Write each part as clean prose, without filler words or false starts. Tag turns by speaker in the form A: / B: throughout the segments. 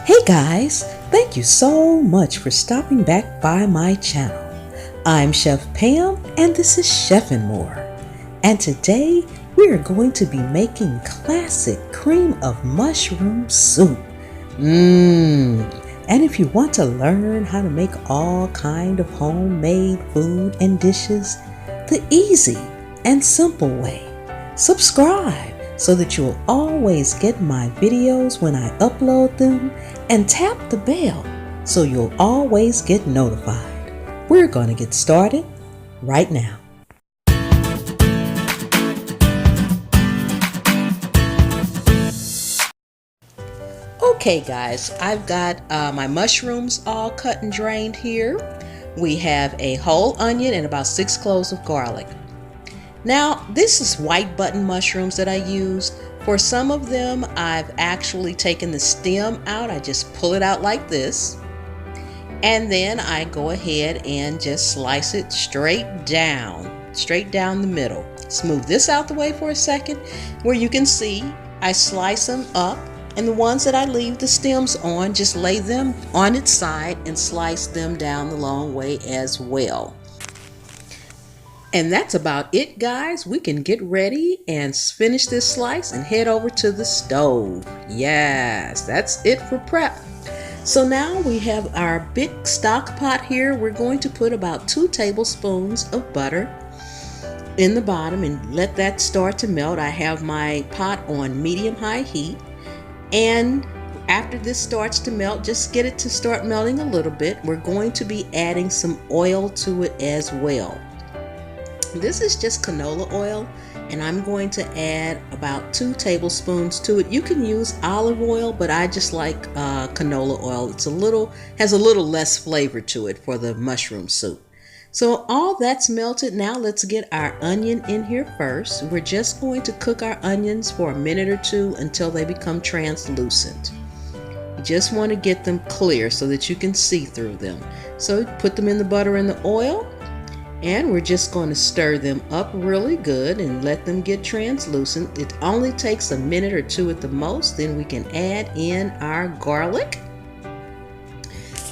A: Hey guys, thank you so much for stopping back by my channel. I'm Chef Pam and this is Chef'n More. And today we are going to be making classic cream of mushroom soup. And if you want to learn how to make all kind of homemade food and dishes the easy and simple way, subscribe so that you'll always get my videos when I upload them, and tap the bell so you'll always get notified. We're going to get started right now. Okay guys, I've got my mushrooms all cut and drained here. We have a whole onion and about 6 cloves of garlic. Now, this is white button mushrooms that I use. For some of them, I've actually taken the stem out. I just pull it out like this. And then I go ahead and just slice it straight down the middle. Let's move this out the way for a second. Where you can see, I slice them up. And the ones that I leave the stems on, just lay them on its side and slice them down the long way as well. And that's about it, guys. We can get ready and finish this slice and head over to the stove. Yes, that's it for prep. So now we have our big stock pot here. We're going to put about 2 tablespoons of butter in the bottom and let that start to melt. I have my pot on medium-high heat. And after this starts to melt, just get it to start melting a little bit. We're going to be adding some oil to it as well. This is just canola oil, and I'm going to add about 2 tablespoons to it. You can use olive oil, but I just like canola oil. Has a little less flavor to it for the mushroom soup. So all that's melted. Now let's get our onion in here first. We're just going to cook our onions for a minute or two until they become translucent. You just want to get them clear so that you can see through them. So put them in the butter and the oil. And we're just going to stir them up really good and let them get translucent. It only takes a minute or 2 at the most. Then we can add in our garlic.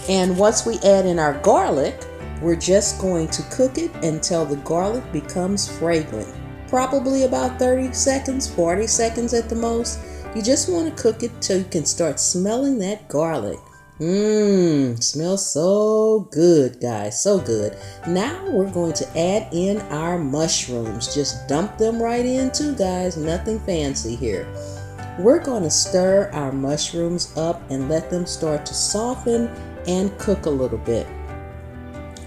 A: And once we add in our garlic, we're just going to cook it until the garlic becomes fragrant. Probably about 30 seconds, 40 seconds at the most. You just want to cook it till you can start smelling that garlic. Smells so good, guys, so good. Now we're going to add in our mushrooms. Just dump them right in too, guys, nothing fancy here. We're going to stir our mushrooms up and let them start to soften and cook a little bit.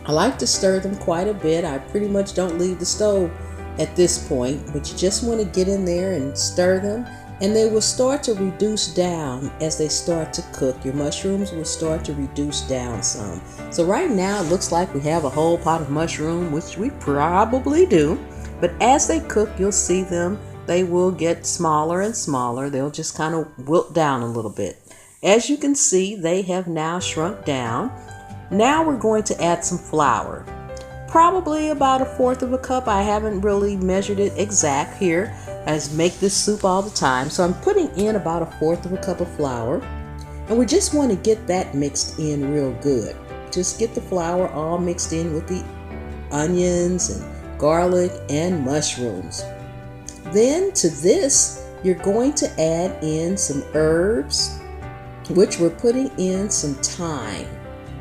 A: I like to stir them quite a bit. I pretty much don't leave the stove at this point, but you just want to get in there and stir them. And they will start to reduce down as they start to cook. Your mushrooms will start to reduce down some. So right now it looks like we have a whole pot of mushroom, which we probably do. But as they cook, you'll see them. They will get smaller and smaller. They'll just kind of wilt down a little bit. As you can see, they have now shrunk down. Now we're going to add some flour. Probably about 1/4 cup. I haven't really measured it exact here. I just make this soup all the time. So I'm putting in about 1/4 cup of flour. And we just want to get that mixed in real good. Just get the flour all mixed in with the onions and garlic and mushrooms. Then to this, you're going to add in some herbs, which we're putting in some thyme.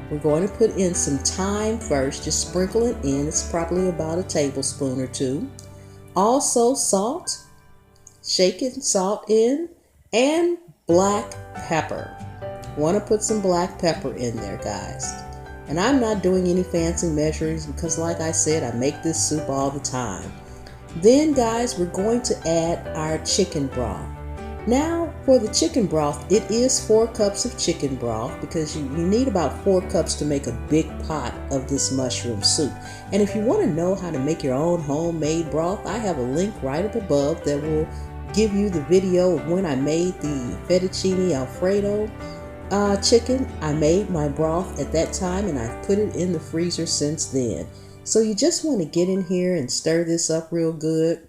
A: We're going to put in some thyme first, just sprinkle it in. It's probably about 1 tablespoon or 2. Also salt, shaken salt in, and black pepper. Want to put some black pepper in there, guys. And I'm not doing any fancy measures because like I said, I make this soup all the time. Then guys, we're going to add our chicken broth. Now for the chicken broth, it is 4 cups of chicken broth because you need about 4 cups to make a big pot of this mushroom soup. And if you want to know how to make your own homemade broth, I have a link right up above that will give you the video of when I made the fettuccine alfredo chicken. I made my broth at that time and I've put it in the freezer since then. So you just want to get in here and stir this up real good.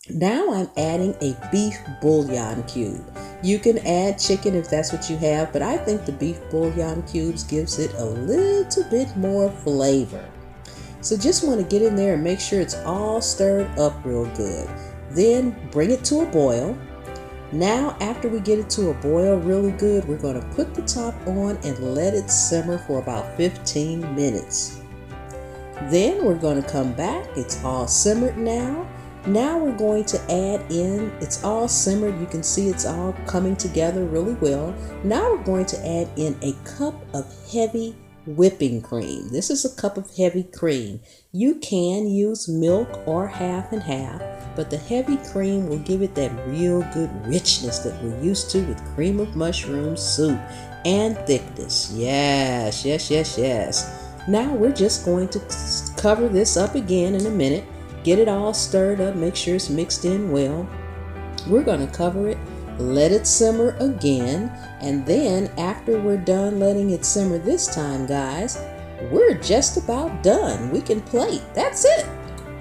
A: Now I'm adding a beef bouillon cube. You can add chicken if that's what you have, but I think the beef bouillon cubes gives it a little bit more flavor. So just want to get in there and make sure it's all stirred up real good. Then bring it to a boil. Now, after we get it to a boil really good, we're going to put the top on and let it simmer for about 15 minutes. Then we're going to come back. It's all simmered now. Now we're going to add in, it's all simmered. You can see it's all coming together really well. Now we're going to add in a cup of heavy whipping cream. This is a cup of heavy cream. You can use milk or half and half, but the heavy cream will give it that real good richness that we're used to with cream of mushroom soup and thickness. Yes, yes, yes, yes. Now we're just going to cover this up again in a minute. Get it all stirred up, make sure it's mixed in well. We're going to cover it, let it simmer again, and then after we're done letting it simmer this time, guys, we're just about done. We can plate. That's it.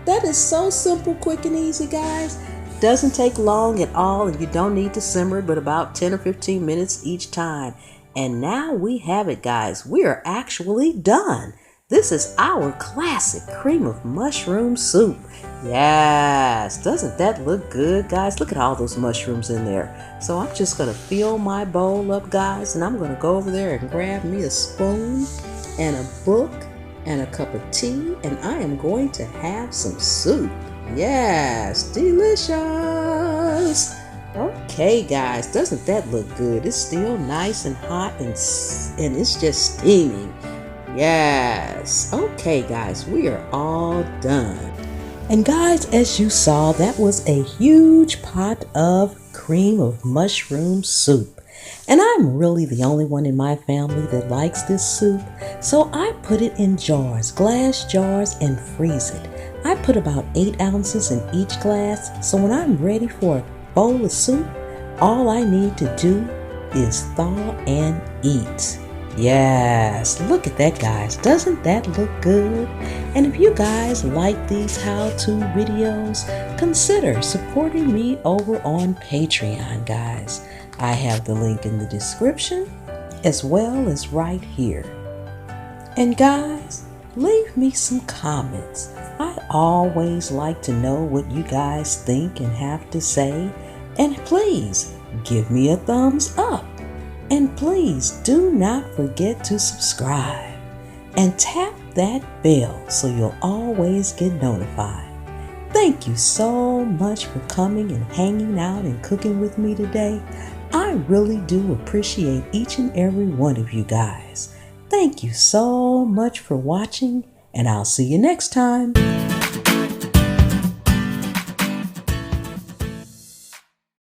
A: That is so simple, quick, and easy, guys. Doesn't take long at all, and you don't need to simmer it but about 10 or 15 minutes each time. And now we have it, guys. We are actually done. This is our classic cream of mushroom soup. Yes, doesn't that look good, guys? Look at all those mushrooms in there. So I'm just going to fill my bowl up, guys, and I'm going to go over there and grab me a spoon and a book and a cup of tea, and I am going to have some soup. Yes, delicious. Okay, guys, doesn't that look good? It's still nice and hot and it's just steaming. Yes. Okay, guys, we are all done. And guys, as you saw, that was a huge pot of cream of mushroom soup. And I'm really the only one in my family that likes this soup, so I put it in jars, glass jars, and freeze it. I put about 8 ounces in each glass, so when I'm ready for a bowl of soup, all I need to do is thaw and eat. Yes, look at that, guys. Doesn't that look good? And if you guys like these how-to videos, consider supporting me over on Patreon, guys. I have the link in the description as well as right here. And guys, leave me some comments. I always like to know what you guys think and have to say. And please give me a thumbs up. And please do not forget to subscribe and tap that bell so you'll always get notified. Thank you so much for coming and hanging out and cooking with me today. I really do appreciate each and every one of you guys. Thank you so much for watching, and I'll see you next time.